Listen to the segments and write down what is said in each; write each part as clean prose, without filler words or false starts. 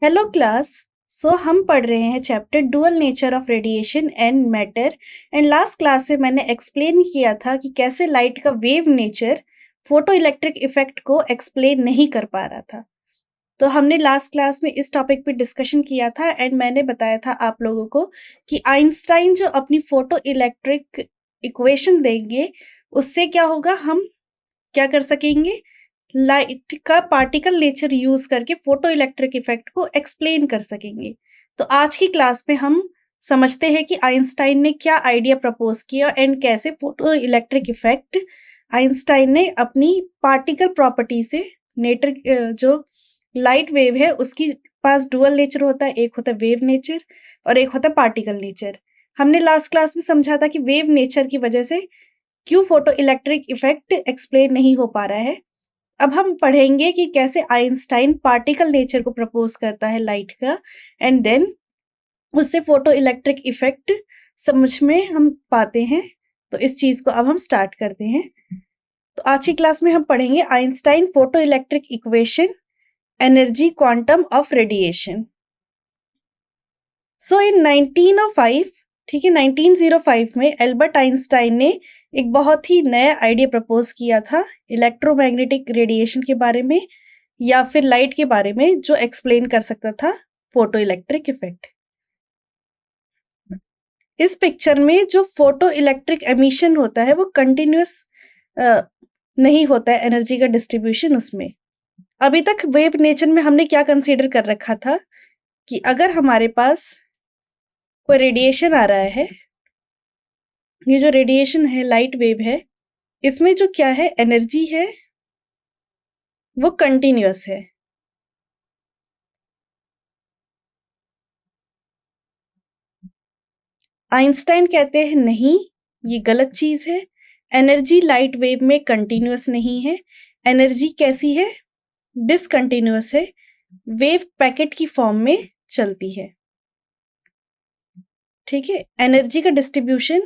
Hello class. हम पढ़ रहे हैं chapter dual nature of radiation and matter. And last class में मैंने एक्सप्लेन किया था कि कैसे लाइट का wave nature photo electric effect को एक्सप्लेन नहीं कर पा रहा था। तो हमने लास्ट क्लास में इस टॉपिक पे डिस्कशन किया था एंड मैंने बताया था आप लोगों को कि आइंस्टाइन जो अपनी फोटो इलेक्ट्रिक इक्वेशन देंगे उससे क्या होगा, हम क्या कर सकेंगे, लाइट का पार्टिकल नेचर यूज करके फोटो इलेक्ट्रिक इफेक्ट को एक्सप्लेन कर सकेंगे। तो आज की क्लास में हम समझते हैं कि आइंस्टाइन ने क्या आइडिया प्रपोज किया एंड कैसे फोटो इलेक्ट्रिक इफेक्ट आइंस्टाइन ने अपनी पार्टिकल प्रॉपर्टी से नेटर जो लाइट वेव है उसकी पास डुअल नेचर होता है, एक होता है वेव नेचर और एक होता है पार्टिकल नेचर। हमने लास्ट क्लास में समझा था कि वेव नेचर की वजह से क्यों फोटो इलेक्ट्रिक इफेक्ट एक्सप्लेन नहीं हो पा रहा है। अब हम पढ़ेंगे कि कैसे आइंस्टाइन पार्टिकल नेचर को प्रपोज करता है लाइट का एंड देन उससे फोटो इलेक्ट्रिक इफेक्ट समझ में हम पाते हैं। तो इस चीज को अब हम स्टार्ट करते हैं। तो आज की क्लास में हम पढ़ेंगे Einstein photoelectric equation, energy quantum of radiation. So in 1905, ठीक है, 1905 में एल्बर्ट आइंस्टाइन ने एक बहुत ही नया आइडिया प्रपोज किया था इलेक्ट्रोमैग्नेटिक रेडिएशन के बारे में या फिर लाइट के बारे में, जो एक्सप्लेन कर सकता था फोटो इलेक्ट्रिक इफेक्ट। इस पिक्चर में जो फोटो इलेक्ट्रिक एमिशन होता है वो कंटिन्यूअस नहीं होता है, एनर्जी का डिस्ट्रीब्यूशन उसमें। अभी तक वेव नेचर में हमने क्या कंसीडर कर रखा था कि अगर हमारे पास कोई रेडिएशन आ रहा है, ये जो रेडिएशन है लाइट वेव है, इसमें जो क्या है एनर्जी है वो कंटिन्यूअस है। आइंस्टाइन कहते हैं नहीं, ये गलत चीज है। एनर्जी लाइट वेव में कंटिन्यूअस नहीं है। एनर्जी कैसी है, डिसकंटिन्यूअस है, वेव पैकेट की फॉर्म में चलती है। ठीक है, एनर्जी का डिस्ट्रीब्यूशन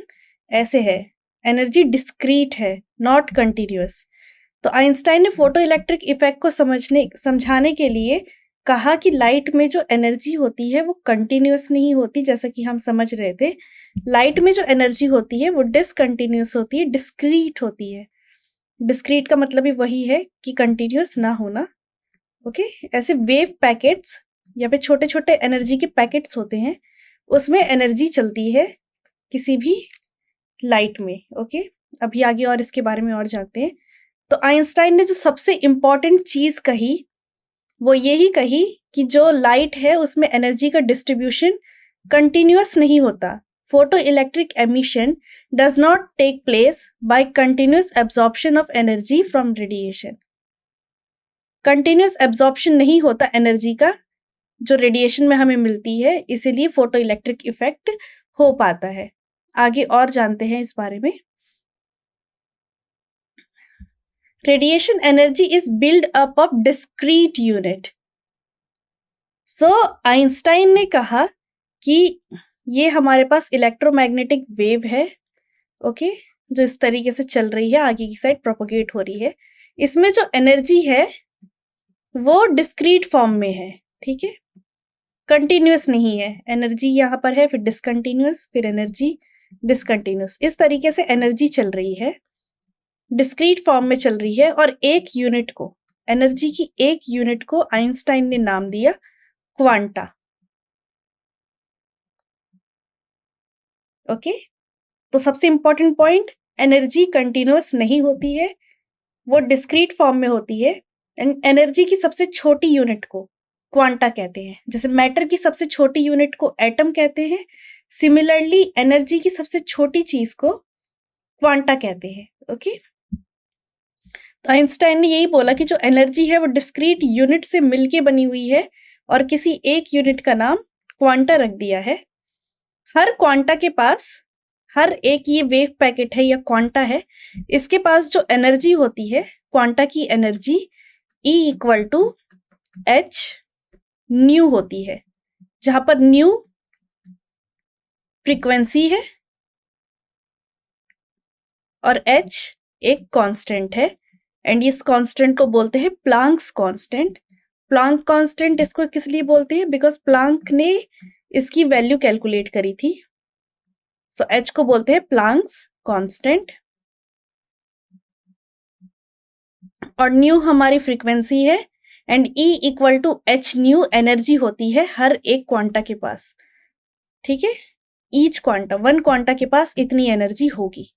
ऐसे है, एनर्जी डिस्क्रीट है, नॉट कंटिन्यूअस। तो आइंस्टाइन ने फोटो इलेक्ट्रिक इफेक्ट को समझाने के लिए कहा कि लाइट में जो एनर्जी होती है वो कंटिन्यूअस नहीं होती, जैसा कि हम समझ रहे थे। लाइट में जो एनर्जी होती है वो डिसकंटिन्यूअस होती है, डिस्क्रीट होती है। डिस्क्रीट का मतलब ही वही है कि कंटिन्यूअस ना होना। ओके, ऐसे वेव पैकेट्स या फिर छोटे छोटे एनर्जी के पैकेट्स होते हैं, उसमें एनर्जी चलती है किसी भी लाइट में। ओके, अभी आगे और इसके बारे में और जानते हैं। तो आइंस्टाइन ने जो सबसे इम्पॉर्टेंट चीज कही वो यही कही कि जो लाइट है उसमें एनर्जी का डिस्ट्रीब्यूशन कंटिन्यूअस नहीं होता। Photoelectric emission does not take place by continuous absorption of energy from radiation. Continuous absorption नहीं होता एनर्जी का जो रेडिएशन में हमें मिलती है, इसीलिए फोटो इलेक्ट्रिक इफेक्ट हो पाता है। आगे और जानते हैं इस बारे में। Radiation energy is build up of discrete unit. So Einstein ने कहा कि ये हमारे पास इलेक्ट्रोमैग्नेटिक वेव है, ओके, जो इस तरीके से चल रही है, आगे की साइड प्रोपोगेट हो रही है। इसमें जो एनर्जी है वो डिस्क्रीट फॉर्म में है, ठीक है, कंटिन्यूअस नहीं है। एनर्जी यहाँ पर है, फिर डिसकंटिन्यूअस, फिर एनर्जी डिसकंटिन्यूअस, इस तरीके से एनर्जी चल रही है, डिस्क्रीट फॉर्म में चल रही है। और एक यूनिट को, एनर्जी की एक यूनिट को आइंस्टाइन ने नाम दिया क्वांटा। ओके, तो सबसे इंपॉर्टेंट पॉइंट, एनर्जी कंटिन्यूअस नहीं होती है, वो डिस्क्रीट फॉर्म में होती है। एनर्जी की सबसे छोटी यूनिट को क्वांटा कहते हैं। जैसे मैटर की सबसे छोटी यूनिट को एटम कहते हैं, सिमिलरली एनर्जी की सबसे छोटी चीज को क्वांटा कहते हैं। ओके, तो आइंस्टाइन ने यही बोला कि जो एनर्जी है वो डिस्क्रीट यूनिट से मिलके बनी हुई है और किसी एक यूनिट का नाम क्वांटा रख दिया है। हर क्वांटा के पास, हर एक ये वेव पैकेट है या क्वांटा है, इसके पास जो एनर्जी होती है, क्वांटा की energy E equal to h nu होती है, जहां पर न्यू फ्रीक्वेंसी है और एच एक कांस्टेंट है। एंड इस कांस्टेंट को बोलते हैं प्लांक्स कांस्टेंट। प्लांक कांस्टेंट इसको किस लिए बोलते हैं? बिकॉज प्लांक ने इसकी वैल्यू कैलकुलेट करी थी। सो एच को बोलते हैं प्लांक्स कांस्टेंट, और न्यू हमारी फ्रीक्वेंसी है, and E equal to h nu energy होती है हर एक क्वांटा के पास। ठीक है, ईच क्वांटा, वन क्वांटा के पास इतनी एनर्जी होगी।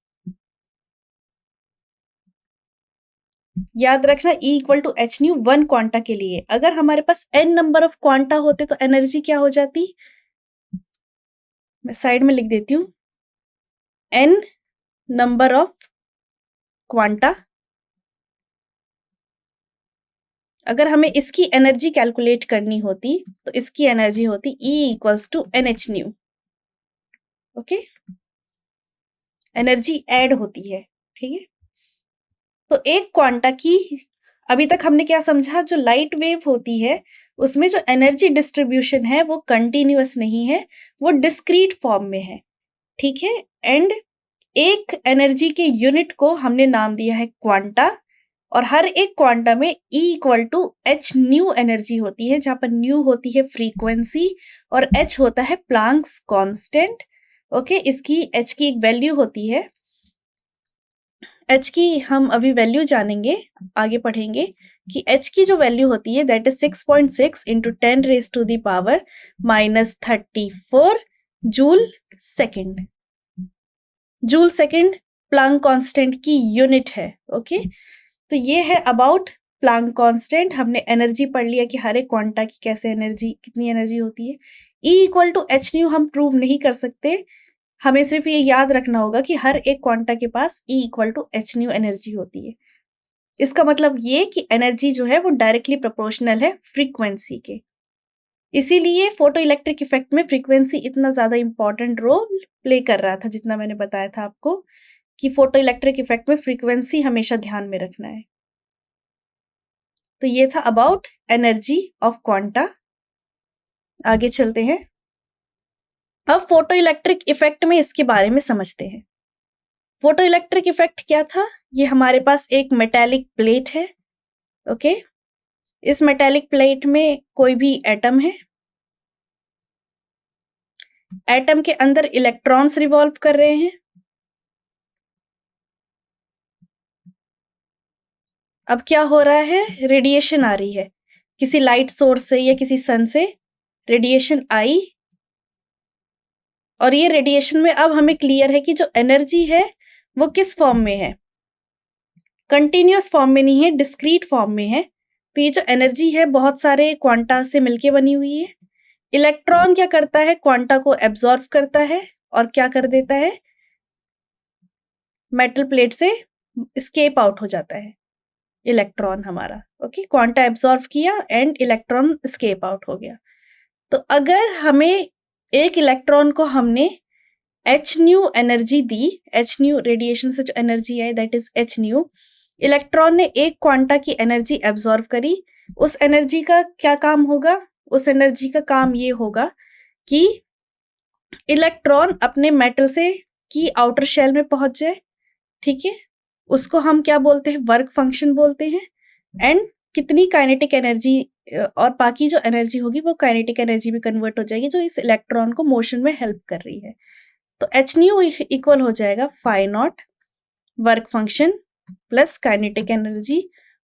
याद रखना E equal to h nu one quanta के लिए। अगर हमारे पास n नंबर ऑफ क्वांटा होते तो एनर्जी क्या हो जाती? मैं साइड में लिख देती हूं, n नंबर ऑफ क्वांटा। अगर हमें इसकी एनर्जी कैलकुलेट करनी होती तो इसकी एनर्जी होती E equals to n h nu. Okay, energy add होती है। ठीक है, तो एक क्वांटा की, अभी तक हमने क्या समझा, जो लाइट वेव होती है उसमें जो एनर्जी डिस्ट्रीब्यूशन है वो कंटिन्यूअस नहीं है, वो डिस्क्रीट फॉर्म में है। ठीक है, एंड एक एनर्जी के यूनिट को हमने नाम दिया है क्वांटा, और हर एक क्वांटा में E equal to h nu energy होती है, जहां पर न्यू होती है फ्रीक्वेंसी और H होता है प्लांक्स कांस्टेंट। ओके, इसकी H की एक वैल्यू होती है, H की हम अभी वैल्यू जानेंगे, आगे पढ़ेंगे कि H की जो वैल्यू होती है that is 6.6 into 10 raise to the power -34 joule second. Joule second Planck constant की यूनिट है। ओके, तो ये है अबाउट प्लांक कांस्टेंट। हमने एनर्जी पढ़ लिया कि हर एक क्वांटा की कैसे एनर्जी, कितनी एनर्जी होती है। E equal to h nu हम प्रूव नहीं कर सकते, हमें सिर्फ ये याद रखना होगा कि हर एक क्वांटा के पास E equal to h nu energy होती है। इसका मतलब ये कि एनर्जी जो है वो डायरेक्टली प्रोपोर्शनल है फ्रीक्वेंसी के। इसीलिए फोटो इलेक्ट्रिक इफेक्ट में फ्रीक्वेंसी इतना ज्यादा इंपॉर्टेंट रोल प्ले कर रहा था, जितना मैंने बताया था आपको कि फोटो इलेक्ट्रिक इफेक्ट में फ्रीक्वेंसी हमेशा ध्यान में रखना है। तो ये था अबाउट एनर्जी ऑफ क्वांटा। आगे चलते हैं, अब फोटो इलेक्ट्रिक इफेक्ट में इसके बारे में समझते हैं। फोटो इलेक्ट्रिक इफेक्ट क्या था? ये हमारे पास एक मेटालिक प्लेट है। ओके, इस मेटालिक प्लेट में कोई भी एटम है, एटम के अंदर इलेक्ट्रॉन्स रिवॉल्व कर रहे हैं। अब क्या हो रहा है? रेडिएशन आ रही है, किसी लाइट सोर्स से या किसी सन से रेडिएशन आई, और ये रेडिएशन में अब हमें क्लियर है कि जो एनर्जी है वो किस फॉर्म में है, कंटिन्यूअस फॉर्म में नहीं है, डिस्क्रीट फॉर्म में है। तो ये जो एनर्जी है बहुत सारे क्वांटा से मिलके बनी हुई है। इलेक्ट्रॉन क्या करता है? क्वांटा को एब्जॉर्व करता है और क्या कर देता है, मेटल प्लेट से स्केप आउट हो जाता है इलेक्ट्रॉन हमारा। ओके, क्वांटा एब्जॉर्व किया एंड इलेक्ट्रॉन स्केप आउट हो गया। तो अगर हमें एक इलेक्ट्रॉन को हमने एच न्यू एनर्जी दी, एच न्यू रेडिएशन से जो एनर्जी है that is h new, electron ने एक क्वांटा की एनर्जी एब्जॉर्व करी, उस एनर्जी का क्या काम होगा? उस एनर्जी का काम ये होगा कि इलेक्ट्रॉन अपने मेटल से की आउटर शेल में पहुंच जाए। ठीक है, उसको हम क्या बोलते हैं? वर्क फंक्शन बोलते हैं। एंड कितनी काइनेटिक एनर्जी और बाकी जो एनर्जी होगी वो काइनेटिक एनर्जी में कन्वर्ट हो जाएगी, जो इस इलेक्ट्रॉन को मोशन में हेल्प कर रही है। तो एच न्यू इक्वल हो जाएगा phi naught work function plus kinetic energy.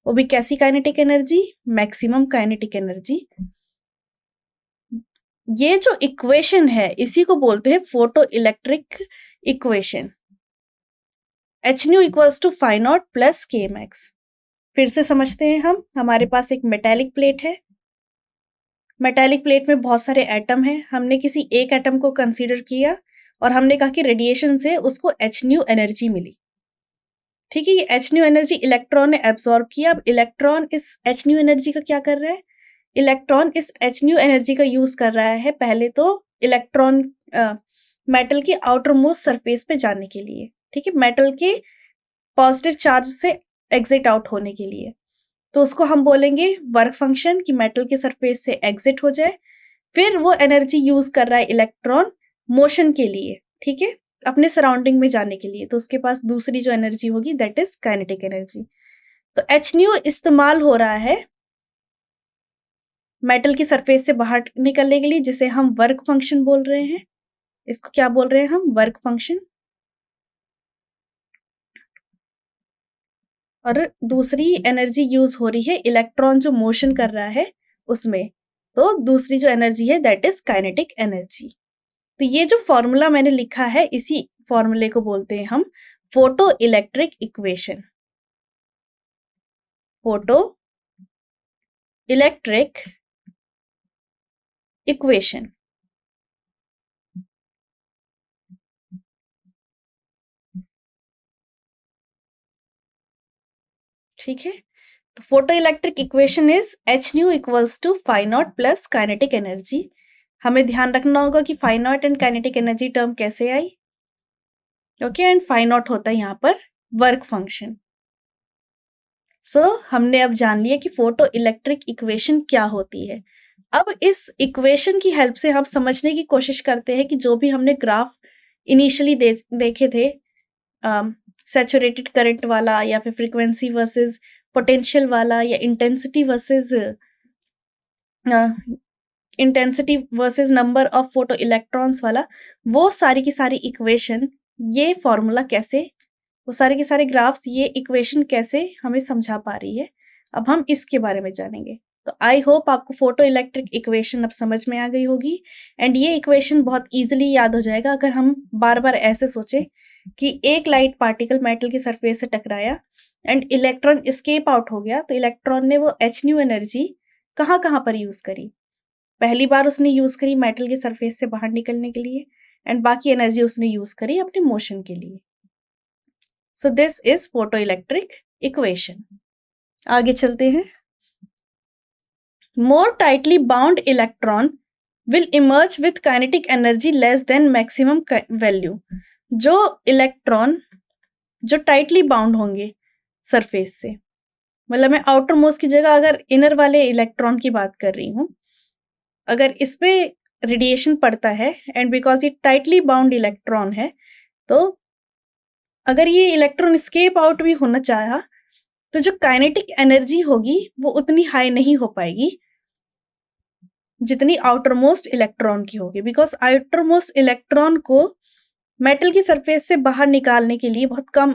वो भी कैसी kinetic energy? Maximum kinetic energy. ये जो इक्वेशन है इसी को बोलते हैं photoelectric equation. H nu equals to phi naught plus K max. फिर से समझते हैं हम, हमारे पास एक मेटालिक प्लेट है, मेटालिक प्लेट में बहुत सारे एटम हैं, हमने किसी एक एटम को कंसीडर किया और हमने कहा कि रेडिएशन से उसको एच न्यू एनर्जी मिली। ठीक है, ये एच न्यू एनर्जी इलेक्ट्रॉन ने एब्सॉर्ब किया। अब इलेक्ट्रॉन इस एच न्यू एनर्जी का क्या कर रहा है? इलेक्ट्रॉन इस एच न्यू एनर्जी का यूज कर रहा है पहले तो इलेक्ट्रॉन मेटल की आउटर मोस्ट सरफेस पे जाने के लिए। ठीक है, मेटल के पॉजिटिव चार्ज से एग्जिट आउट होने के लिए, तो उसको हम बोलेंगे वर्क फंक्शन कि मेटल के सरफेस से एग्जिट हो जाए। फिर वो एनर्जी यूज कर रहा है इलेक्ट्रॉन मोशन के लिए, ठीक है, अपने सराउंडिंग में जाने के लिए, तो उसके पास दूसरी जो एनर्जी होगी दैट इज काइनेटिक एनर्जी। तो एच न्यू इस्तेमाल हो रहा है मेटल की सरफेस से बाहर निकलने के लिए, जिसे हम वर्क फंक्शन बोल रहे हैं। इसको क्या बोल रहे हैं हम? Work function. और दूसरी एनर्जी यूज हो रही है इलेक्ट्रॉन जो मोशन कर रहा है उसमें। तो दूसरी जो एनर्जी है दैट इज काइनेटिक एनर्जी। तो ये जो फॉर्मूला मैंने लिखा है, इसी फॉर्मूले को बोलते हैं हम photoelectric equation. Photoelectric equation. ठीक है, तो photoelectric equation is h nu equals to phi naught plus kinetic energy. हमें ध्यान रखना होगा कि phi naught and kinetic energy term कैसे आई। ओके, एंड फाई नॉट होता है यहाँ पर वर्क फंक्शन। सो हमने अब जान लिया कि फोटो इलेक्ट्रिक इक्वेशन क्या होती है। अब इस इक्वेशन की हेल्प से हम समझने की कोशिश करते हैं कि जो भी हमने ग्राफ इनिशियली देखे थे, सैचुरेटेड करंट वाला या फिर फ्रीक्वेंसी वर्सेस पोटेंशियल वाला या intensity versus number of photo electrons वाला, वो सारी की सारी इक्वेशन, ये फॉर्मूला कैसे, वो सारे के सारे ग्राफ्स, ये इक्वेशन कैसे हमें समझा पा रही है, अब हम इसके बारे में जानेंगे। तो आई होप आपको फोटो इलेक्ट्रिक इक्वेशन अब समझ में आ गई होगी। एंड ये इक्वेशन बहुत इजीली याद हो जाएगा अगर हम बार बार ऐसे सोचें कि एक लाइट पार्टिकल मेटल की सरफेस से टकराया एंड इलेक्ट्रॉन एस्केप आउट हो गया, तो इलेक्ट्रॉन ने वो एच न्यू एनर्जी कहाँ कहाँ पर यूज करी। पहली बार उसने यूज करी मेटल की सरफेस से बाहर निकलने के लिए, एंड बाकी एनर्जी उसने यूज करी अपने मोशन के लिए। So this is photoelectric equation. आगे चलते हैं। More tightly bound electron will emerge with kinetic energy less than maximum value. जो इलेक्ट्रॉन जो टाइटली बाउंड होंगे सरफेस से, मतलब मैं आउटर मोस्ट की जगह अगर इनर वाले इलेक्ट्रॉन की बात कर रही हूँ, अगर इस पे रेडिएशन पड़ता है एंड बिकॉज ये टाइटली बाउंड इलेक्ट्रॉन है, तो अगर ये इलेक्ट्रॉन स्केप आउट भी होना चाहा तो जो काइनेटिक एनर्जी होगी वो उतनी हाई नहीं हो पाएगी जितनी आउटर मोस्ट इलेक्ट्रॉन की होगी, बिकॉज आउटर मोस्ट इलेक्ट्रॉन को मेटल की सरफेस से बाहर निकालने के लिए बहुत कम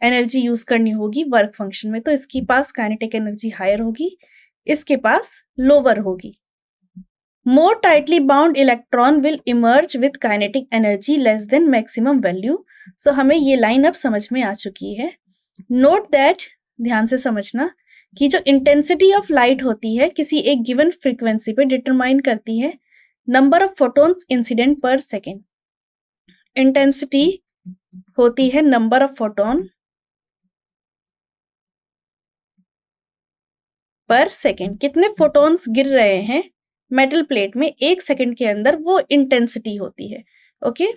एनर्जी यूज करनी होगी वर्क फंक्शन में, तो इसके पास काइनेटिक एनर्जी हायर होगी, इसके पास लोअर होगी। More tightly bound electron will emerge with kinetic energy less than maximum value. So हमें ये लाइन अब समझ में आ चुकी है। नोट दैट, ध्यान से समझना कि जो इंटेंसिटी ऑफ लाइट होती है किसी एक गिवन फ्रीक्वेंसी पे डिटरमाइन करती है नंबर ऑफ फोटॉन्स इंसिडेंट पर सेकेंड। इंटेंसिटी होती है नंबर ऑफ फोटॉन पर सेकेंड, कितने फोटॉन्स गिर रहे हैं मेटल प्लेट में एक सेकेंड के अंदर, वो इंटेंसिटी होती है। ओके,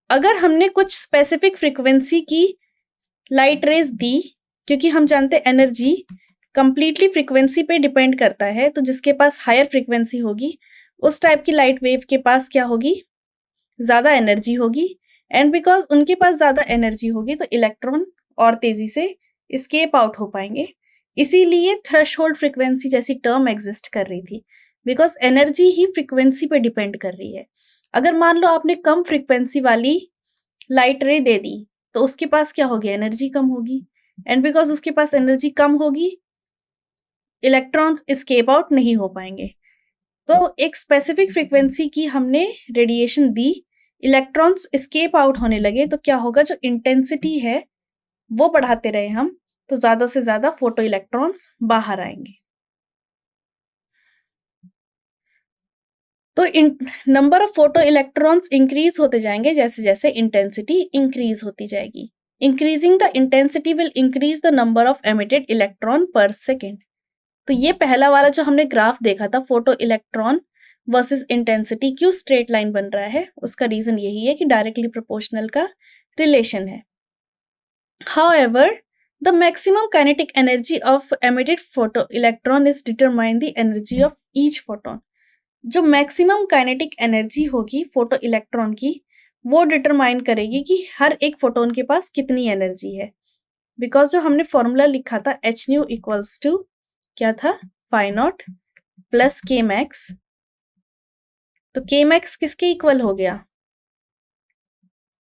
अगर हमने कुछ स्पेसिफिक फ्रीक्वेंसी की लाइट रेज दी, क्योंकि हम जानते हैं एनर्जी कंप्लीटली फ्रीक्वेंसी पे डिपेंड करता है, तो जिसके पास हायर फ्रीक्वेंसी होगी उस टाइप की लाइट वेव के पास क्या होगी, ज्यादा एनर्जी होगी, एंड बिकॉज उनके पास ज्यादा एनर्जी होगी तो इलेक्ट्रॉन और तेजी से एस्केप आउट हो पाएंगे। इसीलिए थ्रेशहोल्ड फ्रीक्वेंसी जैसी टर्म एग्जिस्ट कर रही थी, बिकॉज एनर्जी ही फ्रीक्वेंसी पे डिपेंड कर रही है। अगर मान लो आपने कम फ्रीक्वेंसी वाली लाइट रे दे दी तो उसके पास क्या होगी, एनर्जी कम होगी, एंड बिकॉज उसके पास एनर्जी कम होगी इलेक्ट्रॉन्स एस्केप आउट नहीं हो पाएंगे। तो एक स्पेसिफिक फ्रीक्वेंसी की हमने रेडिएशन दी, इलेक्ट्रॉन्स एस्केप आउट होने लगे, तो क्या होगा, जो इंटेंसिटी है वो बढ़ाते रहे हम, तो ज्यादा से ज्यादा फोटो इलेक्ट्रॉन्स बाहर आएंगे। तो number of photoelectrons increase होते जाएंगे जैसे जैसे इंटेंसिटी इंक्रीज होती जाएगी। Increasing the intensity will increase the number of emitted electron पर सेकेंड। तो ये पहला वाला जो हमने ग्राफ देखा था फोटो इलेक्ट्रॉन वर्सेस इंटेंसिटी, क्यों स्ट्रेट लाइन बन रहा है, उसका रीजन यही है कि डायरेक्टली प्रोपोर्शनल का रिलेशन है। However, the maximum kinetic energy of emitted photoelectron is determine the energy of each photon. जो मैक्सिमम काइनेटिक एनर्जी होगी फोटो इलेक्ट्रॉन की, वो डिटरमाइन करेगी कि हर एक फोटोन के पास कितनी एनर्जी है। बिकॉज जो हमने फॉर्मूला लिखा था एच न्यू इक्वल्स टू क्या था, phi naught plus K max, तो के मैक्स किसके इक्वल हो गया?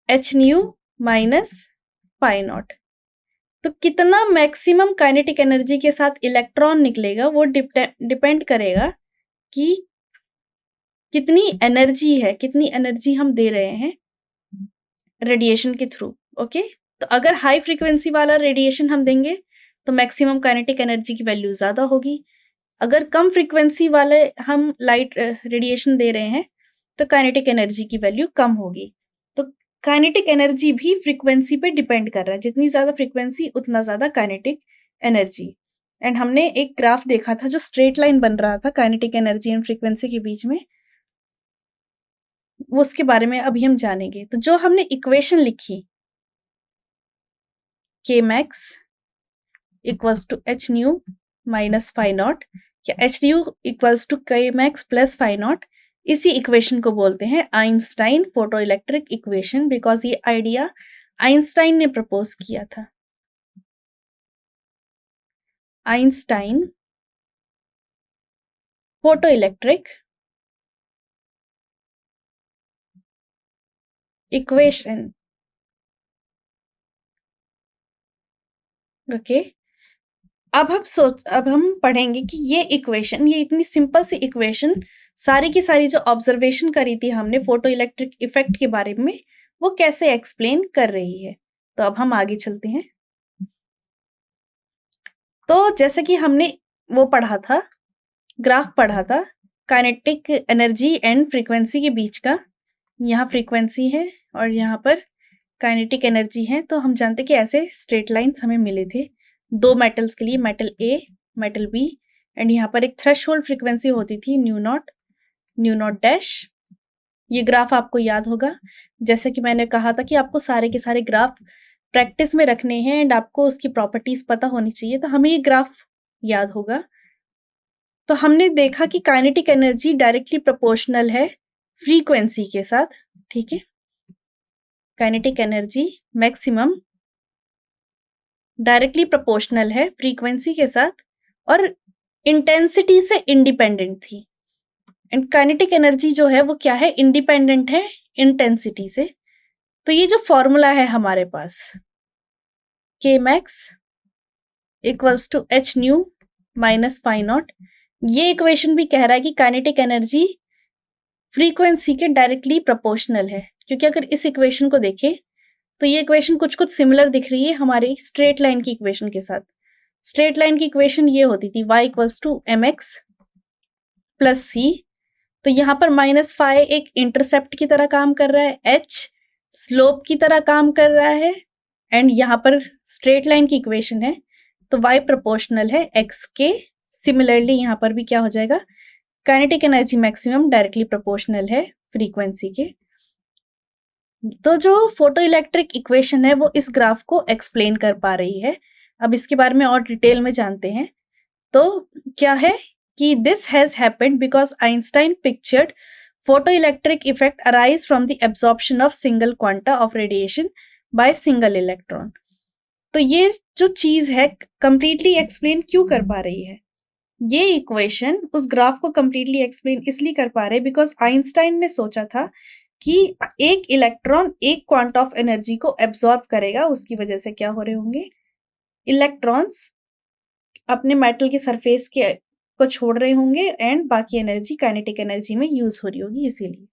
H nu minus pi not. तो कितना मैक्सिमम काइनेटिक एनर्जी के साथ इलेक्ट्रॉन निकलेगा वो डिपेंड करेगा कि कितनी एनर्जी है, कितनी एनर्जी हम दे रहे हैं रेडिएशन के थ्रू। ओके, तो अगर हाई फ्रीक्वेंसी वाला रेडिएशन हम देंगे तो मैक्सिमम काइनेटिक एनर्जी की वैल्यू ज्यादा होगी। अगर कम फ्रीक्वेंसी वाले हम लाइट रेडिएशन दे रहे हैं तो काइनेटिक एनर्जी की वैल्यू कम होगी। तो काइनेटिक एनर्जी भी फ्रीक्वेंसी पे डिपेंड कर रहा है, जितनी ज्यादा फ्रीक्वेंसी उतना ज्यादा काइनेटिक एनर्जी। एंड हमने एक ग्राफ देखा था जो स्ट्रेट लाइन बन रहा था काइनेटिक एनर्जी एंड फ्रीक्वेंसी के बीच में, वो उसके बारे में अभी हम जानेंगे। तो जो हमने इक्वेशन लिखी K max equals to h nu minus phi naught या h nu equals to K max plus phi naught, इसी इक्वेशन को बोलते हैं Einstein photoelectric equation, because ये आइडिया आइंस्टाइन ने प्रपोज किया था। Einstein photoelectric equation. Okay, अब हम पढ़ेंगे कि ये इक्वेशन, ये इतनी सिंपल सी इक्वेशन सारी की सारी जो ऑब्जर्वेशन करी थी हमने फोटो इलेक्ट्रिक इफेक्ट के बारे में, वो कैसे एक्सप्लेन कर रही है। तो अब हम आगे चलते हैं। तो जैसे कि हमने वो पढ़ा था, ग्राफ पढ़ा था काइनेटिक एनर्जी एंड फ्रीक्वेंसी के बीच का। यहाँ फ्रीक्वेंसी है और यहाँ पर काइनेटिक एनर्जी है। तो हम जानते कि ऐसे स्ट्रेट लाइंस हमें मिले थे दो मेटल्स के लिए, metal A, metal B, and यहाँ पर एक थ्रेशोल्ड फ्रीक्वेंसी होती थी न्यू नॉट डैश। ये ग्राफ आपको याद होगा, जैसे कि मैंने कहा था कि आपको सारे के सारे ग्राफ प्रैक्टिस में रखने हैं एंड आपको उसकी प्रॉपर्टीज पता होनी चाहिए, तो हमें ये ग्राफ याद होगा। तो हमने देखा कि काइनेटिक एनर्जी डायरेक्टली प्रोपोर्शनल है फ्रीक्वेंसी के साथ, ठीक है। Kinetic energy maximum directly proportional है फ्रीक्वेंसी के साथ और इंटेंसिटी से इंडिपेंडेंट थी। एंड काइनेटिक एनर्जी जो है वो क्या है, इंडिपेंडेंट है इंटेंसिटी से। तो ये जो फॉर्मूला है हमारे पास K max equals to h nu minus pi naught, ये इक्वेशन भी कह रहा है कि काइनेटिक एनर्जी फ्रीक्वेंसी के डायरेक्टली प्रोपोर्शनल है। क्योंकि अगर इस इक्वेशन को देखें तो ये इक्वेशन कुछ कुछ सिमिलर दिख रही है हमारी स्ट्रेट लाइन की इक्वेशन के साथ। स्ट्रेट लाइन की इक्वेशन ये होती थी y equals to m x plus c. तो यहाँ पर माइनस फाई एक इंटरसेप्ट की तरह काम कर रहा है, h स्लोप की तरह काम कर रहा है, एंड यहाँ पर स्ट्रेट लाइन की इक्वेशन है तो y प्रोपोर्शनल है x के। सिमिलरली यहाँ पर भी क्या हो जाएगा, kinetic energy maximum directly proportional है फ्रीक्वेंसी के। तो जो फोटो इलेक्ट्रिक इक्वेशन है वो इस ग्राफ को एक्सप्लेन कर पा रही है। अब इसके बारे में और डिटेल में जानते हैं। तो क्या है कि this has happened because Einstein pictured photo electric effect arise from the absorption of single quanta of radiation by single electron. तो ये जो चीज है कंप्लीटली एक्सप्लेन क्यों कर पा रही है, ये इक्वेशन उस ग्राफ को कंप्लीटली एक्सप्लेन इसलिए कर पा रहे बिकॉज आइंस्टाइन ने सोचा था कि एक इलेक्ट्रॉन एक क्वांटा ऑफ एनर्जी को एब्जॉर्ब करेगा, उसकी वजह से क्या हो रहे होंगे, इलेक्ट्रॉन्स अपने मेटल के सरफेस के को छोड़ रहे होंगे एंड बाकी एनर्जी काइनेटिक एनर्जी में यूज हो रही होगी इसीलिए।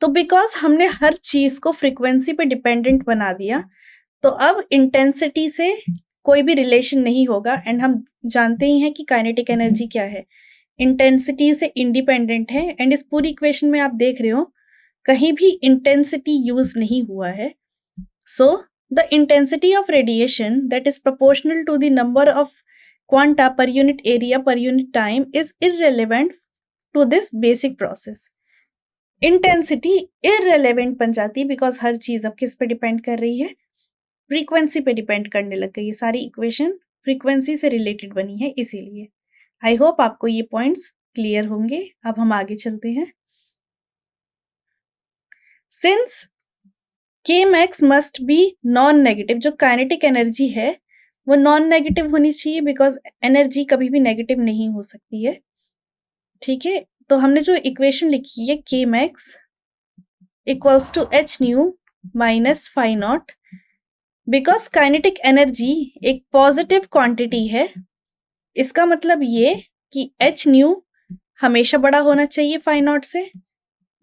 तो बिकॉज हमने हर चीज को फ्रीक्वेंसी पे डिपेंडेंट बना दिया तो अब इंटेंसिटी से कोई भी रिलेशन नहीं होगा। एंड हम जानते ही हैं कि काइनेटिक एनर्जी क्या है, इंटेंसिटी से इंडिपेंडेंट है। एंड इस पूरी इक्वेशन में आप देख रहे हो कहीं भी इंटेंसिटी यूज नहीं हुआ है। So the intensity of radiation that is proportional to the number of quanta per unit area per unit time is irrelevant to this basic process. Intensity irrelevant बन जाती है बिकॉज हर चीज अब किस पे डिपेंड कर रही है, फ्रीक्वेंसी पे डिपेंड करने लग गई। ये सारी इक्वेशन फ्रीक्वेंसी से रिलेटेड बनी है इसीलिए। आई होप आपको ये पॉइंट्स क्लियर होंगे। अब हम आगे चलते हैं। सिंस के max must be non negative, जो काइनेटिक एनर्जी है वो नॉन नेगेटिव होनी चाहिए, बिकॉज एनर्जी कभी भी नेगेटिव नहीं हो सकती है। ठीक है, तो हमने जो इक्वेशन लिखी है K max equals to h nu minus phi naught, because kinetic energy एक पॉजिटिव क्वांटिटी है, इसका मतलब ये कि एच न्यू हमेशा बड़ा होना चाहिए फाई नॉट से,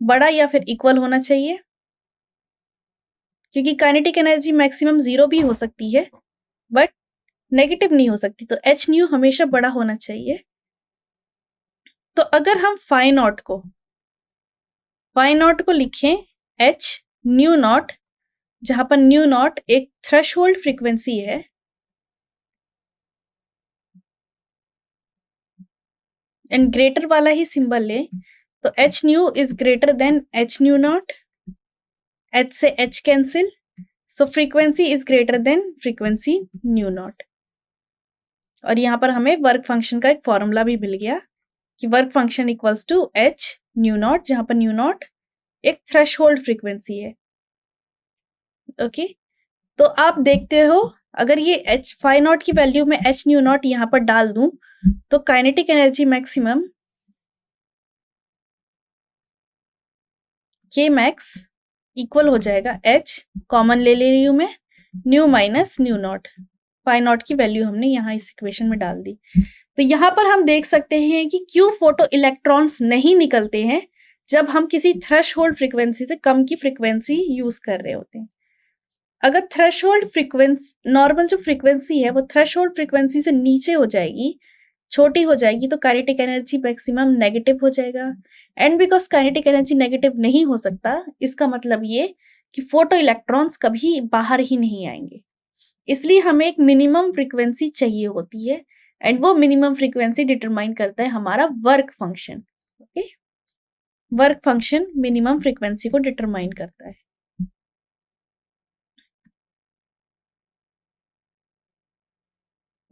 बड़ा या फिर इक्वल होना चाहिए, क्योंकि काइनेटिक एनर्जी मैक्सिमम 0 भी हो सकती है बट नेगेटिव नहीं हो सकती, तो एच न्यू हमेशा बड़ा होना चाहिए। तो अगर हम फाई नॉट को लिखें एच न्यू नॉट, जहां पर न्यू नॉट एक थ्रेशहोल्ड फ्रीक्वेंसी है, एंड ग्रेटर वाला ही सिंबल ले, तो h nu is greater than h nu naught, h से h cancel, so frequency is greater than frequency nu naught. और यहां पर हमें वर्क फंक्शन का एक फॉर्मूला भी मिल गया कि work function equals to h nu naught, जहां पर न्यू नॉट एक थ्रेशहोल्ड फ्रीक्वेंसी है। ओके, तो आप देखते हो अगर ये एच फाई नॉट की वैल्यू में एच न्यू नॉट यहां पर डाल दूं तो kinetic energy maximum K max equal हो जाएगा एच, कॉमन ले रही हूं मैं, nu minus nu naught, phi naught की वैल्यू हमने यहाँ इस इक्वेशन में डाल दी। तो यहाँ पर हम देख सकते हैं कि क्यों फोटो इलेक्ट्रॉन्स नहीं निकलते हैं जब हम किसी थ्रेशहोल्ड फ्रीक्वेंसी से कम की फ्रीक्वेंसी यूज कर रहे होते हैं। अगर थ्रेशहोल्ड फ्रीक्वेंसी, नॉर्मल जो फ्रीक्वेंसी है वो थ्रेशहोल्ड फ्रीक्वेंसी से नीचे हो जाएगी, छोटी हो जाएगी, तो काइनेटिक एनर्जी मैक्सिमम नेगेटिव हो जाएगा। And because kinetic energy negative नहीं हो सकता, इसका मतलब ये कि फोटो इलेक्ट्रॉन्स कभी बाहर ही नहीं आएंगे, इसलिए हमें एक मिनिमम फ्रीक्वेंसी चाहिए होती है, एंड वो मिनिमम फ्रीक्वेंसी डिटरमाइन करता है हमारा work function. Okay, work function minimum frequency को डिटरमाइन करता है।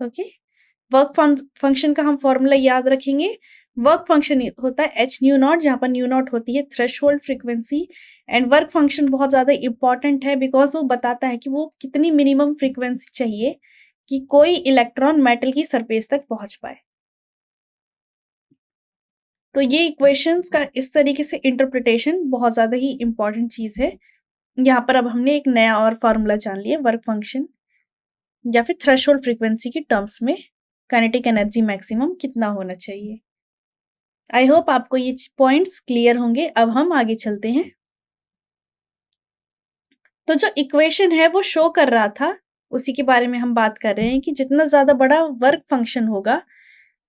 ओके, वर्क फंक्शन का हम फॉर्मूला याद रखेंगे। वर्क फंक्शन होता है एच न्यू नॉट, जहां पर न्यू नॉट होती है threshold frequency, and work function बहुत ज्यादा इंपॉर्टेंट है बिकॉज वो बताता है कि वो कितनी मिनिमम फ्रीक्वेंसी चाहिए कि कोई इलेक्ट्रॉन मेटल की सरफेस तक पहुंच पाए। तो ये इक्वेशंस का इस तरीके से इंटरप्रिटेशन बहुत ज्यादा ही इंपॉर्टेंट चीज है। यहाँ पर अब हमने एक नया और फॉर्मूला जान लिया, वर्क फंक्शन या फिर थ्रेशहोल्ड फ्रीक्वेंसी की टर्म्स में काइनेटिक एनर्जी मैक्सिमम कितना होना चाहिए। आई होप आपको ये पॉइंट्स क्लियर होंगे। अब हम आगे चलते हैं। तो जो इक्वेशन है वो शो कर रहा था, उसी के बारे में हम बात कर रहे हैं कि जितना ज्यादा बड़ा वर्क फंक्शन होगा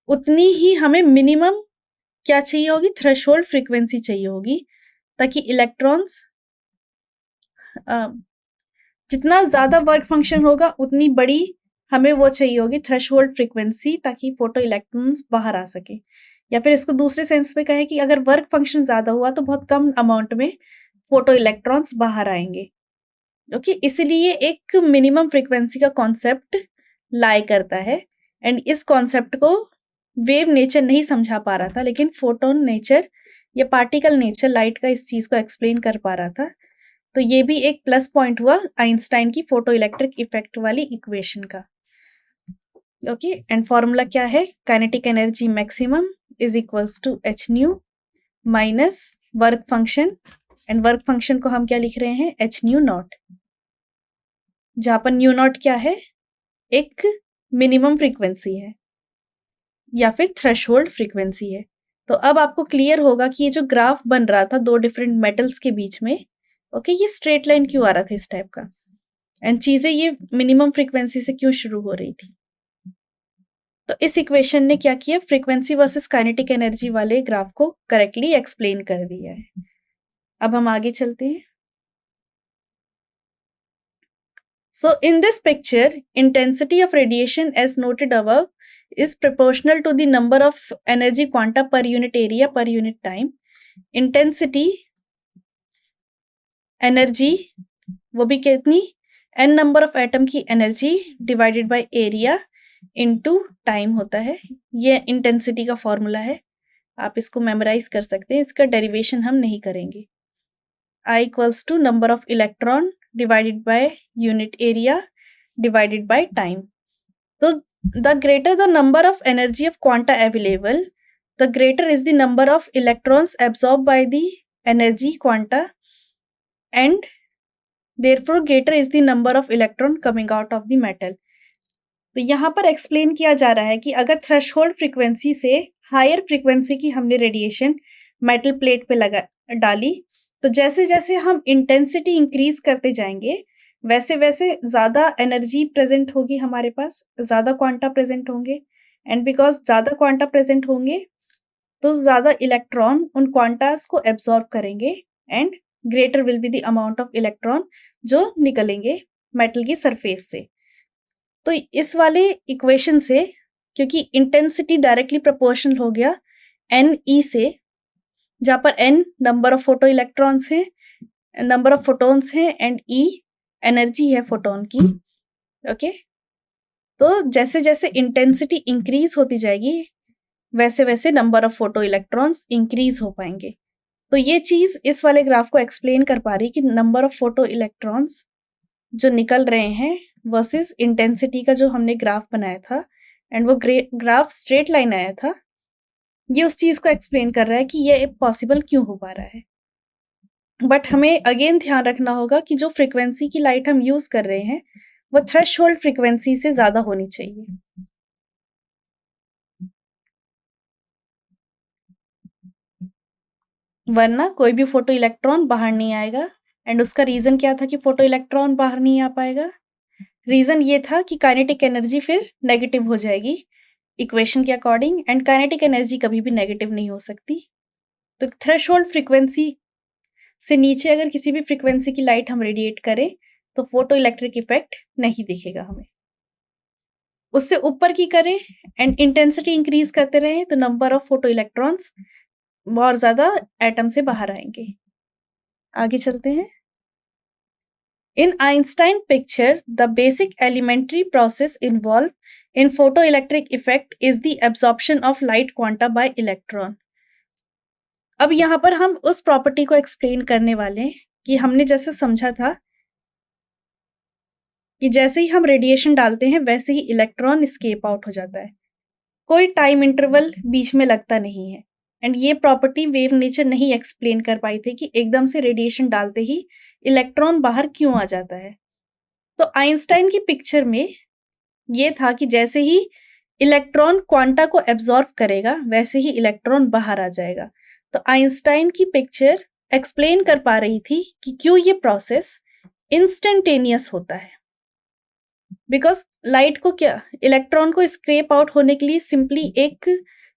उतनी ही हमें मिनिमम क्या चाहिए होगी, थ्रेशहोल्ड फ्रीक्वेंसी चाहिए होगी, ताकि इलेक्ट्रॉन्स जितना ज्यादा वर्क फंक्शन होगा उतनी बड़ी हमें वो चाहिए होगी थ्रेशहोल्ड फ्रीक्वेंसी, ताकि फोटो इलेक्ट्रॉन्स बाहर आ सके। या फिर इसको दूसरे सेंस में कहें कि अगर वर्क फंक्शन ज्यादा हुआ तो बहुत कम अमाउंट में फोटो इलेक्ट्रॉन्स बाहर आएंगे। ओके, इसलिए एक मिनिमम फ्रीक्वेंसी का कॉन्सेप्ट लाई करता है, एंड इस कॉन्सेप्ट को वेव नेचर नहीं समझा पा रहा था, लेकिन फोटोन नेचर या पार्टिकल नेचर लाइट का इस चीज को एक्सप्लेन कर पा रहा था। तो ये भी एक प्लस पॉइंट हुआ आइंस्टाइन की फोटो इलेक्ट्रिक इफेक्ट वाली इक्वेशन का। ओके, एंड फॉर्मूला क्या है, kinetic energy maximum is equals to h nu minus work function, and work function को हम क्या लिख रहे हैं, एच न्यू नॉट, जहां पर न्यू नॉट क्या है, एक मिनिमम फ्रीक्वेंसी है या फिर थ्रेशहोल्ड फ्रीक्वेंसी है। तो अब आपको क्लियर होगा कि ये जो ग्राफ बन रहा था दो डिफरेंट मेटल्स के बीच में, ओके, ये स्ट्रेट लाइन क्यों आ रहा था इस टाइप का, एंड चीजें ये मिनिमम फ्रीक्वेंसी से क्यों शुरू हो रही थी। तो इस इक्वेशन ने क्या किया, फ्रीक्वेंसी वर्सेस काइनेटिक एनर्जी वाले ग्राफ को करेक्टली एक्सप्लेन कर दिया है। अब हम आगे चलते हैं। So in this picture, intensity of radiation as noted above is proportional to the number of energy quanta per unit area per unit time. Intensity energy वो भी कितनी, n नंबर ऑफ एटम की energy divided by area into time होता है। ये intensity का formula है, आप इसको मेमोराइज कर सकते हैं, इसका डेरिवेशन हम नहीं करेंगे। I equals to number of electron divided by unit area divided by time. तो the greater the number of energy of quanta available, the greater is the number of electrons absorb by the energy quanta and therefore greater is the number of electron coming out of the metal. तो यहाँ पर explain किया जा रहा है कि अगर threshold frequency से हायर फ्रीक्वेंसी की हमने रेडिएशन मेटल प्लेट पे लगा डाली, तो जैसे जैसे हम इंटेंसिटी इंक्रीज करते जाएंगे वैसे वैसे ज्यादा एनर्जी प्रेजेंट होगी हमारे पास, ज्यादा क्वांटा प्रेजेंट होंगे, एंड बिकॉज ज्यादा क्वांटा प्रेजेंट होंगे तो ज्यादा इलेक्ट्रॉन उन क्वांटास को एब्सॉर्ब करेंगे and greater will be the amount of electron जो निकलेंगे मेटल की सरफेस से। तो इस वाले इक्वेशन से, क्योंकि इंटेंसिटी डायरेक्टली प्रोपोर्शनल हो गया एन ई से, जहां पर N number of photoelectrons हैं, नंबर ऑफ फोटॉन्स हैं, एंड ई एनर्जी है फोटोन की। ओके, तो जैसे जैसे इंटेंसिटी इंक्रीज होती जाएगी वैसे वैसे number of photoelectrons increase हो पाएंगे। तो ये चीज इस वाले ग्राफ को एक्सप्लेन कर पा रही कि नंबर ऑफ फोटो इलेक्ट्रॉन्स जो निकल रहे हैं वर्सेस इंटेंसिटी का जो हमने ग्राफ बनाया था, एंड वो ग्राफ स्ट्रेट लाइन आया था, ये उस चीज को एक्सप्लेन कर रहा है कि ये पॉसिबल क्यों हो पा रहा है। बट हमें अगेन ध्यान रखना होगा कि जो फ्रीक्वेंसी की लाइट हम यूज कर रहे हैं वो थ्रेशहोल्ड फ्रीक्वेंसी से ज्यादा होनी चाहिए। वरना कोई भी फोटो इलेक्ट्रॉन बाहर नहीं आएगा। एंड उसका रीजन क्या था कि फोटो इलेक्ट्रॉन बाहर नहीं आ पाएगा? रीजन ये था कि काइनेटिक एनर्जी फिर नेगेटिव हो जाएगी इक्वेशन के अकॉर्डिंग, एंड काइनेटिक एनर्जी कभी भी नेगेटिव नहीं हो सकती। तो थ्रेशहोल्ड फ्रीक्वेंसी से नीचे अगर किसी भी फ्रीक्वेंसी की लाइट हम रेडिएट करें तो फोटो इलेक्ट्रिक इफेक्ट नहीं दिखेगा हमें। उससे ऊपर की करें एंड इंटेंसिटी इंक्रीज करते रहे तो नंबर ऑफ फोटो इलेक्ट्रॉन्स बहुत ज्यादा एटम से बाहर आएंगे। आगे चलते हैं। In Einstein picture, the basic elementary process involved in photoelectric effect is the absorption of light quanta by electron. अब यहाँ पर हम उस प्रॉपर्टी को एक्सप्लेन करने वाले हैं कि हमने जैसे समझा था कि जैसे ही हम रेडिएशन डालते हैं वैसे ही इलेक्ट्रॉन एस्केप आउट हो जाता है, कोई टाइम इंटरवल बीच में लगता नहीं है। एंड ये प्रॉपर्टी वेव नेचर नहीं एक्सप्लेन कर पाई थी कि एकदम से रेडिएशन डालते ही इलेक्ट्रॉन बाहर क्यों आ जाता है। तो आइंस्टाइन की पिक्चर में ये था कि जैसे ही इलेक्ट्रॉन क्वांटा को एब्जॉर्ब करेगा वैसे ही इलेक्ट्रॉन बाहर आ जाएगा। तो आइंस्टाइन की पिक्चर एक्सप्लेन कर पा रही थी कि क्यों ये प्रोसेस इंस्टेंटेनियस होता है। बिकॉज लाइट को क्या, इलेक्ट्रॉन को स्केप आउट होने के लिए सिंपली एक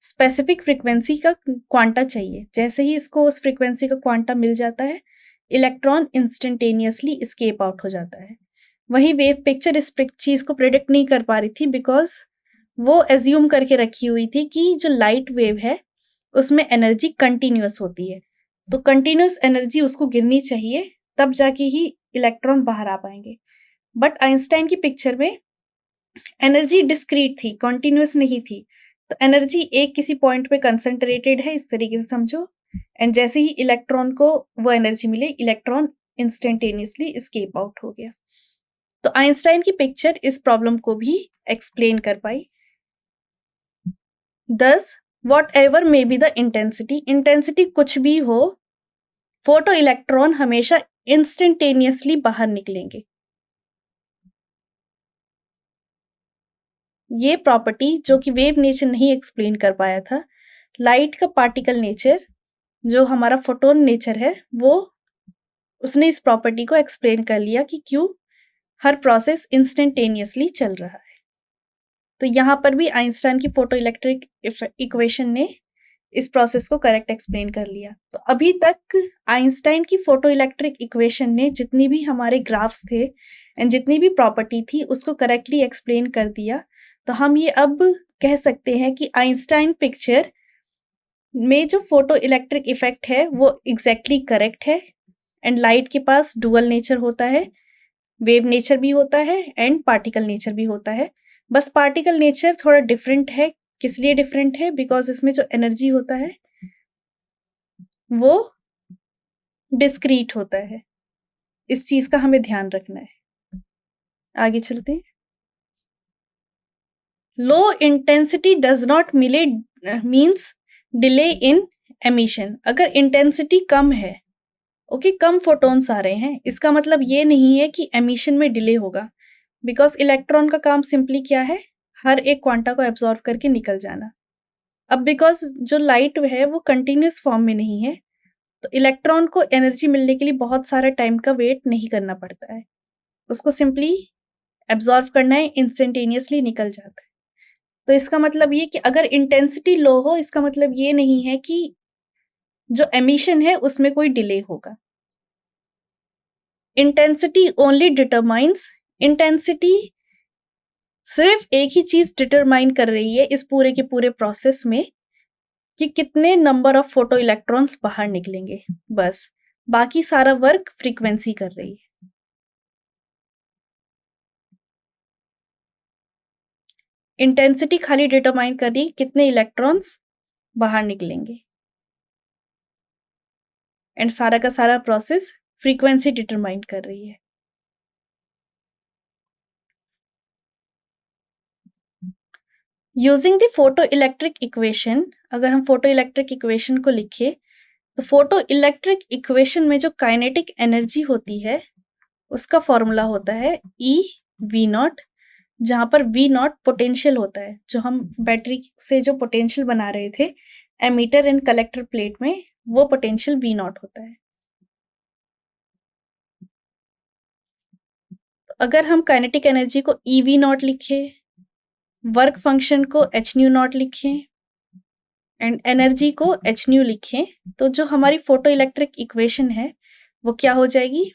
स्पेसिफिक फ्रीक्वेंसी का क्वांटा चाहिए। जैसे ही इसको उस फ्रीक्वेंसी का क्वांटा मिल जाता है इलेक्ट्रॉन इंस्टेंटेनियसली स्केप आउट हो जाता है। वही वेव पिक्चर इस चीज को प्रेडिक्ट नहीं कर पा रही थी बिकॉज वो एज्यूम करके रखी हुई थी कि जो लाइट वेव है उसमें एनर्जी कंटिन्यूअस होती है, तो कंटिन्यूअस एनर्जी उसको गिरनी चाहिए तब जाके ही इलेक्ट्रॉन बाहर आ पाएंगे। बट आइंस्टाइन की पिक्चर में एनर्जी डिस्क्रीट थी, कॉन्टिन्यूअस नहीं थी। तो एनर्जी एक किसी पॉइंट पे कंसंट्रेटेड है इस तरीके से समझो, एंड जैसे ही इलेक्ट्रॉन को वो एनर्जी मिले इलेक्ट्रॉन इंस्टेंटेनियसली एस्केप आउट हो गया। तो आइंस्टाइन की पिक्चर इस प्रॉब्लम को भी एक्सप्लेन कर पाई। दस what ever may be the intensity कुछ भी हो, फोटो इलेक्ट्रॉन हमेशा इंस्टेंटेनियसली बाहर निकलेंगे। ये प्रॉपर्टी जो कि वेव नेचर नहीं एक्सप्लेन कर पाया था, लाइट का पार्टिकल नेचर जो हमारा फोटोन नेचर है वो उसने इस प्रॉपर्टी को एक्सप्लेन कर लिया कि क्यों हर प्रोसेस इंस्टेंटेनियसली चल रहा है। तो यहाँ पर भी आइंस्टाइन की फोटो इलेक्ट्रिक इक्वेशन ने इस प्रोसेस को करेक्ट एक्सप्लेन कर लिया। तो अभी तक आइंस्टाइन की फोटो इलेक्ट्रिक इक्वेशन ने जितनी भी हमारे ग्राफ्स थे एंड जितनी भी प्रॉपर्टी थी उसको करेक्टली एक्सप्लेन कर दिया। तो हम ये अब कह सकते हैं कि आइंस्टाइन पिक्चर में जो फोटो इलेक्ट्रिक इफेक्ट है वो एग्जैक्टली करेक्ट है, एंड लाइट के पास डुअल नेचर होता है, वेव नेचर भी होता है एंड पार्टिकल नेचर भी होता है। बस पार्टिकल नेचर थोड़ा डिफरेंट है। किस लिए डिफरेंट है? बिकॉज इसमें जो एनर्जी होता है वो डिस्क्रीट होता है। इस चीज का हमें ध्यान रखना है। आगे चलते हैं। लो इंटेंसिटी डज नॉट मिले मीन्स डिले इन एमिशन। अगर इंटेंसिटी कम है, ओके, कम फोटॉन्स आ रहे हैं, इसका मतलब ये नहीं है कि एमिशन में डिले होगा, बिकॉज इलेक्ट्रॉन का काम सिंपली क्या है, हर एक क्वांटा को एब्जॉर्ब करके निकल जाना। अब बिकॉज जो लाइट है वो कंटिन्यूस फॉर्म में नहीं है, तो इलेक्ट्रॉन को एनर्जी मिलने के लिए बहुत सारा टाइम का वेट नहीं करना पड़ता है, उसको सिंपली एब्जॉर्व करना है, इंस्टेंटेनियसली निकल जाता है। तो इसका मतलब ये कि अगर इंटेंसिटी लो हो, इसका मतलब ये नहीं है कि जो एमिशन है उसमें कोई डिले होगा। इंटेंसिटी ओनली डिटरमाइंस, इंटेंसिटी सिर्फ एक ही चीज डिटरमाइन कर रही है इस पूरे के पूरे प्रोसेस में कि कितने नंबर ऑफ फोटो इलेक्ट्रॉन्स बाहर निकलेंगे, बस। बाकी सारा वर्क फ्रीक्वेंसी कर रही है। इंटेंसिटी खाली डिटरमाइन कर रही कितने इलेक्ट्रॉन्स बाहर निकलेंगे, एंड सारा का सारा प्रोसेस फ्रीक्वेंसी डिटरमाइन कर रही है। Using the photo electric equation, अगर हम फोटो इलेक्ट्रिक इक्वेशन को लिखे तो फोटो इलेक्ट्रिक इक्वेशन में जो काइनेटिक एनर्जी होती है उसका फॉर्मूला होता है ई वी नॉट, जहां पर वी नॉट पोटेंशियल होता है, जो हम बैटरी से जो पोटेंशियल बना रहे थे एमीटर एंड कलेक्टर प्लेट में, वो पोटेंशियल वी नॉट होता है। तो अगर हम काइनेटिक एनर्जी को ई वी नॉट लिखे, वर्क फंक्शन को एच न्यू नॉट लिखें एंड एनर्जी को एच न्यू लिखें, तो जो हमारी फोटो इलेक्ट्रिक इक्वेशन है वो क्या हो जाएगी,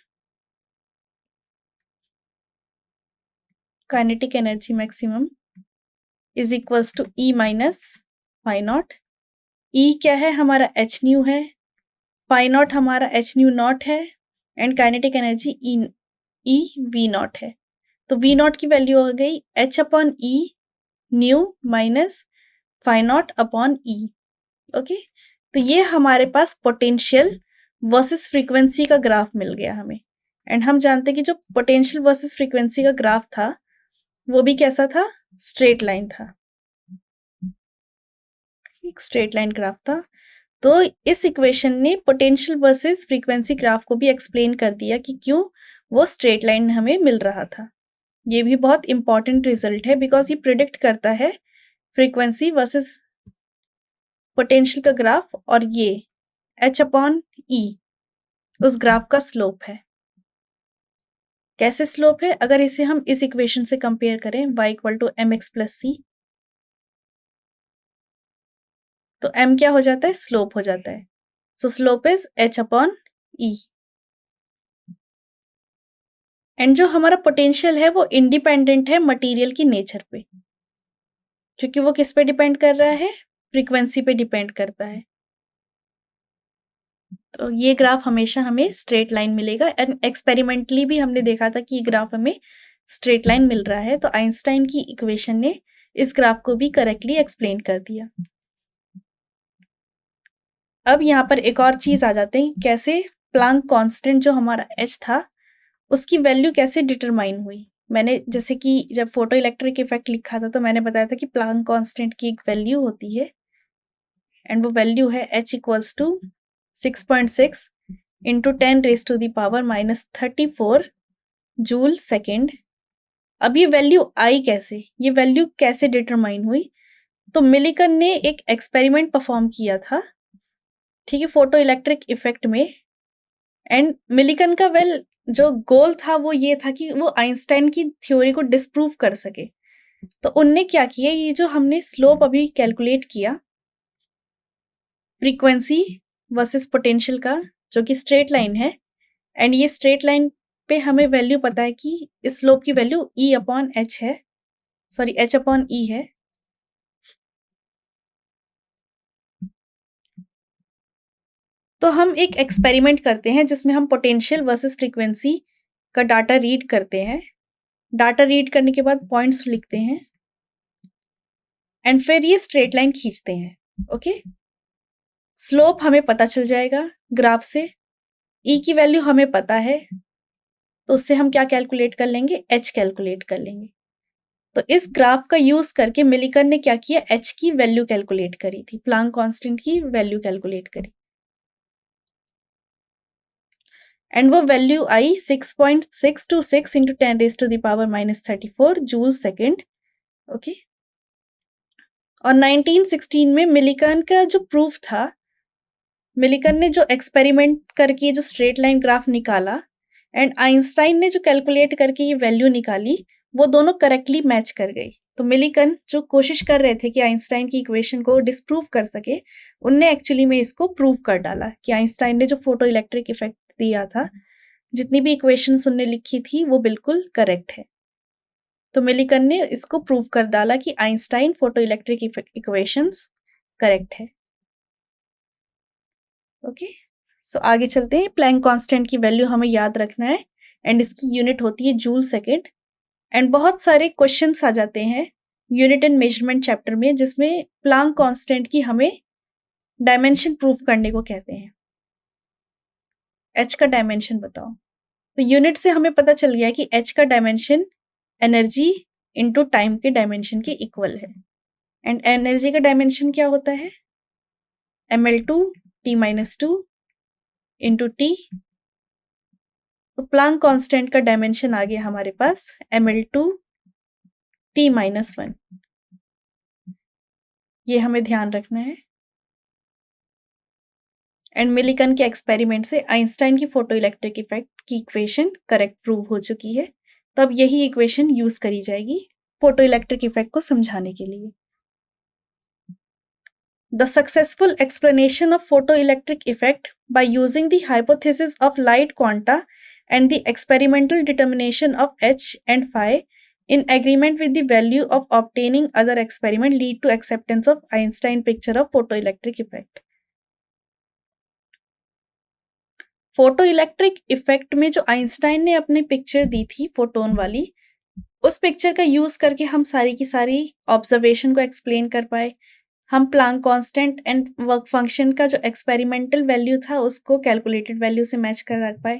kinetic energy maximum is equals to E minus phi naught. E क्या है हमारा एच न्यू है, फाई नॉट हमारा एच न्यू नॉट है, and kinetic energy e V naught है। तो वी नॉट की वैल्यू हो गई h upon e nu minus phi naught upon e. Okay, तो ये हमारे पास पोटेंशियल वर्सेस फ्रीक्वेंसी का ग्राफ मिल गया हमें, एंड हम जानते हैं कि जो पोटेंशियल वर्सेस फ्रीक्वेंसी का ग्राफ था वो भी कैसा था, स्ट्रेट लाइन था, एक स्ट्रेट लाइन ग्राफ था। तो इस इक्वेशन ने पोटेंशियल वर्सेस फ्रीक्वेंसी ग्राफ को भी एक्सप्लेन कर दिया कि क्यों वो स्ट्रेट लाइन हमें मिल रहा था। ये भी बहुत इंपॉर्टेंट रिजल्ट है, बिकॉज ये प्रिडिक्ट करता है फ्रीक्वेंसी वर्सेस पोटेंशियल का ग्राफ, और ये एच अपॉन ई उस ग्राफ का स्लोप है। कैसे स्लोप है, अगर इसे हम इस इक्वेशन से कंपेयर करें y equal to m x plus c, तो m क्या हो जाता है, स्लोप हो जाता है। सो slope is h upon E. And जो हमारा पोटेंशियल है वो इंडिपेंडेंट है मटेरियल की नेचर पे, क्योंकि वो किस पे डिपेंड कर रहा है, फ्रीक्वेंसी पे डिपेंड करता है। तो ये ग्राफ हमेशा हमें स्ट्रेट लाइन मिलेगा, एंड एक्सपेरिमेंटली भी हमने देखा था कि ये ग्राफ हमें स्ट्रेट लाइन मिल रहा है। तो आइंस्टाइन की इक्वेशन ने इस ग्राफ को भी करेक्टली एक्सप्लेन कर दिया। अब यहाँ पर एक और चीज आ जाते हैं, कैसे प्लांक कांस्टेंट जो हमारा एच था उसकी वैल्यू कैसे डिटरमाइन हुई। मैंने जैसे कि जब फोटो इलेक्ट्रिक इफेक्ट लिखा था तो मैंने बताया था कि प्लांक कांस्टेंट की एक वैल्यू होती है, एंड वो वैल्यू है h equals to 6.6 into 10⁻⁻34 joule second. अब ये वैल्यू आई कैसे, ये वैल्यू कैसे डिटरमाइन हुई, तो मिलिकन ने एक एक्सपेरिमेंट परफॉर्म किया था, ठीक है, फोटो इलेक्ट्रिक इफेक्ट में। एंड मिलिकन का जो गोल था वो ये था कि वो आइंस्टाइन की थ्योरी को डिस्प्रूव कर सके। तो उनने क्या किया, ये जो हमने स्लोप अभी कैलकुलेट किया फ्रीक्वेंसी वर्सेस पोटेंशियल का, जो कि स्ट्रेट लाइन है, एंड ये स्ट्रेट लाइन पे हमें वैल्यू पता है कि इस स्लोप की वैल्यू ई अपॉन एच है, सॉरी एच अपॉन ई है। तो हम एक एक्सपेरिमेंट करते हैं जिसमें हम पोटेंशियल वर्सेस फ्रीक्वेंसी का डाटा रीड करते हैं। डाटा रीड करने के बाद पॉइंट्स लिखते हैं, एंड फिर ये स्ट्रेट लाइन खींचते हैं। ओके, स्लोप हमें पता चल जाएगा ग्राफ से, ई की वैल्यू हमें पता है, तो उससे हम क्या कैलकुलेट कर लेंगे, एच कैलकुलेट कर लेंगे। तो इस ग्राफ का यूज करके मिलिकन ने क्या किया, एच की वैल्यू कैलकुलेट करी थी, प्लांक कांस्टेंट की वैल्यू कैलकुलेट करी, एंड वो वैल्यू आई 6.626 इंटू 10⁻⁻34 जूल सेकेंड। ओके, और 1916 में मिलिकन का जो प्रूफ था, मिलिकन ने जो एक्सपेरिमेंट करके जो स्ट्रेट लाइन ग्राफ निकाला एंड आइंस्टाइन ने जो कैलकुलेट करके ये वैल्यू निकाली, वो दोनों करेक्टली मैच कर गई। तो मिलिकन जो कोशिश कर रहे थे कि आइंस्टाइन की इक्वेशन को डिस्प्रूव कर सके, उनने एक्चुअली में इसको प्रूव कर डाला कि आइंस्टाइन ने जो फोटो इलेक्ट्रिक इफेक्ट दिया था, जितनी भी इक्वेशंस उनने लिखी थी वो बिल्कुल करेक्ट है। तो मिलिकन ने इसको प्रूव कर डाला कि Einstein photo electric equations correct है। ओके, सो आगे चलते हैं। प्लैंक कांस्टेंट की वैल्यू हमें याद रखना है एंड इसकी यूनिट होती है जूल सेकेंड। एंड बहुत सारे क्वेश्चंस आ जाते हैं यूनिट एंड मेजरमेंट चैप्टर में, जिसमें प्लैंक कांस्टेंट की हमें डायमेंशन प्रूफ करने को कहते हैं। एच का डायमेंशन बताओ। तो यूनिट से हमें पता चल गया कि एच का डायमेंशन एनर्जी इंटू टाइम के डायमेंशन के इक्वल है। एंड एनर्जी का डायमेंशन क्या होता है, ml2 t-2 इंटू टी। तो प्लैंक कांस्टेंट का डायमेंशन आ गया हमारे पास ml2 t-1। ये हमें ध्यान रखना है। एंड मिलिकन के एक्सपेरिमेंट से आइंस्टाइन की फोटो इलेक्ट्रिक इफेक्ट की इक्वेशन करेक्ट प्रूव हो चुकी है। तब यही इक्वेशन यूज करी जाएगी फोटो इलेक्ट्रिक इफेक्ट को समझाने के लिए। The successful explanation of photoelectric effect by using the hypothesis of light quanta and the experimental determination of h and phi in agreement with the value of obtaining other experiment lead to acceptance of Einstein picture of photoelectric effect. Photoelectric effect में जो Einstein ने अपनी picture दी थी photon वाली, उस picture का use करके हम सारी की सारी ऑब्जर्वेशन को एक्सप्लेन कर पाए। हम Planck constant and work function का जो एक्सपेरिमेंटल वैल्यू था उसको कैलकुलेटेड वैल्यू से मैच कर रख पाए।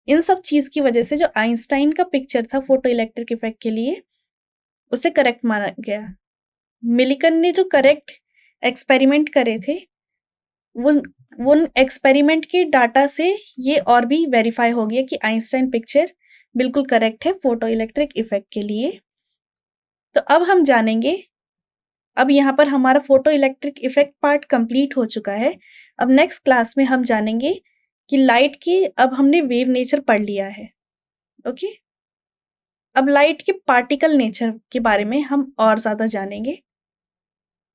इन सब चीज की वजह से जो आइंस्टाइन का पिक्चर था फोटो इलेक्ट्रिक इफेक्ट के लिए, उसे करेक्ट माना गया। मिलिकन ने जो करेक्ट एक्सपेरिमेंट करे थे, वो एक्सपेरिमेंट के डाटा से ये और भी वेरीफाई हो गया कि आइंस्टाइन पिक्चर बिल्कुल करेक्ट है फोटो इलेक्ट्रिक इफेक्ट के लिए। तो अब हम जानेंगे, अब यहाँ पर हमारा photo electric effect part complete हो चुका है। अब नेक्स्ट क्लास में हम जानेंगे कि लाइट की, अब हमने वेव नेचर पढ़ लिया है। ओके, अब लाइट के पार्टिकल नेचर के बारे में हम और ज्यादा जानेंगे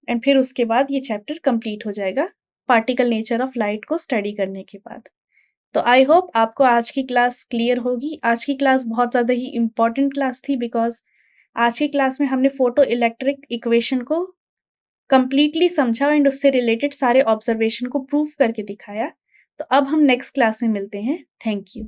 एंड फिर उसके बाद ये चैप्टर कंप्लीट हो जाएगा पार्टिकल नेचर ऑफ लाइट को स्टडी करने के बाद। तो आई होप आपको आज की क्लास क्लियर होगी। आज की क्लास बहुत ज़्यादा ही इम्पॉर्टेंट क्लास थी बिकॉज आज की क्लास में हमने फोटो इलेक्ट्रिक इक्वेशन को कंप्लीटली समझा एंड उससे रिलेटेड सारे ऑब्जर्वेशन को प्रूव करके दिखाया। तो अब हम नेक्स्ट क्लास में मिलते हैं। Thank you.